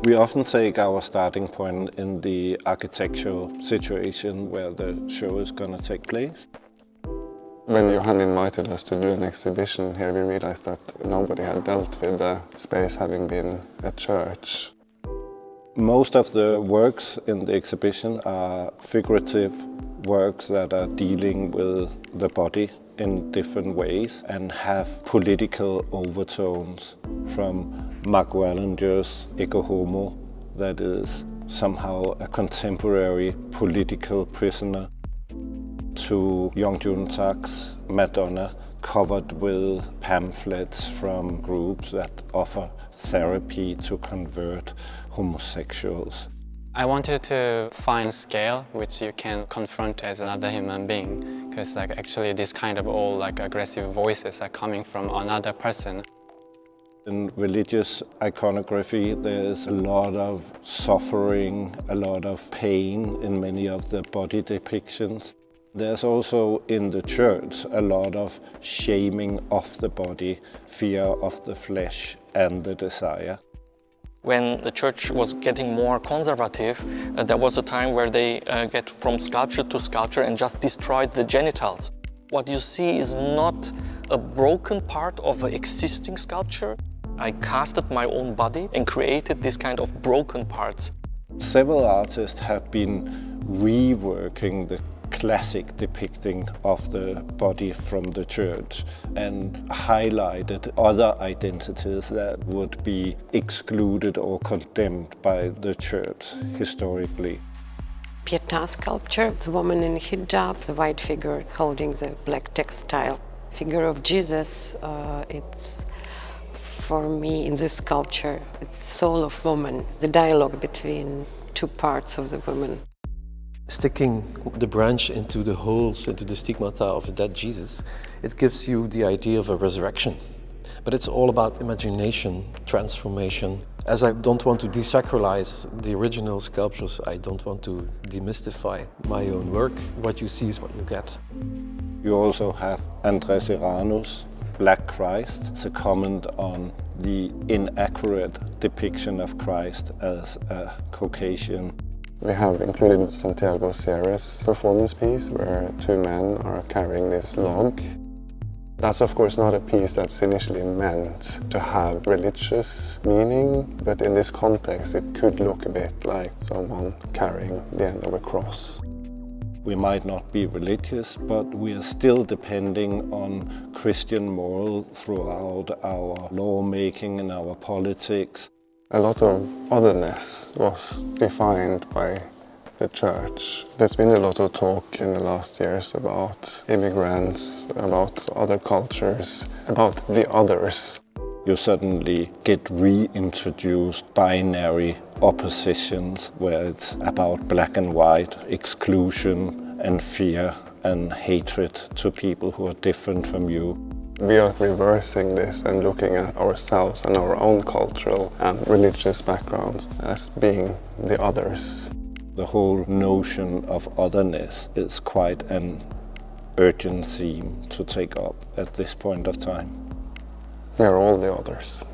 We often take our starting point in the architectural situation where the show is going to take place. When Johan invited us to do an exhibition here, we realized that nobody had dealt with the space having been a church. Most of the works in the exhibition are figurative works that are dealing with the body in different ways and have political overtones, from Mark Wallinger's Ecce Homo, that is somehow a contemporary political prisoner, to Jung Juntak's Madonna, covered with pamphlets from groups that offer therapy to convert homosexuals. I wanted to find scale which you can confront as another human being, because actually this kind of all aggressive voices are coming from another person. In religious iconography, there's a lot of suffering, a lot of pain in many of the body depictions. There's also in the church a lot of shaming of the body, fear of the flesh and the desire. When the church was getting more conservative, there was a time where they get from sculpture to sculpture and just destroyed the genitals. What you see is not a broken part of an existing sculpture. I casted my own body and created this kind of broken parts. Several artists have been reworking the classic depicting of the body from the church and highlighted other identities that would be excluded or condemned by the church historically. Pietà sculpture, the woman in hijab, the white figure holding the black textile. Figure of Jesus, it's for me in this sculpture, it's soul of woman, the dialogue between two parts of the woman. Sticking the branch into the holes, into the stigmata of the dead Jesus, it gives you the idea of a resurrection. But it's all about imagination, transformation. As I don't want to desacralize the original sculptures, I don't want to demystify my own work. What you see is what you get. You also have André Serrano's Black Christ. It's a comment on the inaccurate depiction of Christ as a Caucasian. We have included Santiago Sierra's performance piece where two men are carrying this log. That's of course not a piece that's initially meant to have religious meaning, but in this context it could look a bit like someone carrying the end of a cross. We might not be religious, but we are still depending on Christian moral throughout our lawmaking and our politics. A lot of otherness was defined by the church. There's been a lot of talk in the last years about immigrants, about other cultures, about the others. You suddenly get reintroduced binary oppositions where it's about black and white, exclusion and fear and hatred to people who are different from you. We are reversing this and looking at ourselves and our own cultural and religious backgrounds as being the others. The whole notion of otherness is quite an urgent theme to take up at this point of time. We are all the others.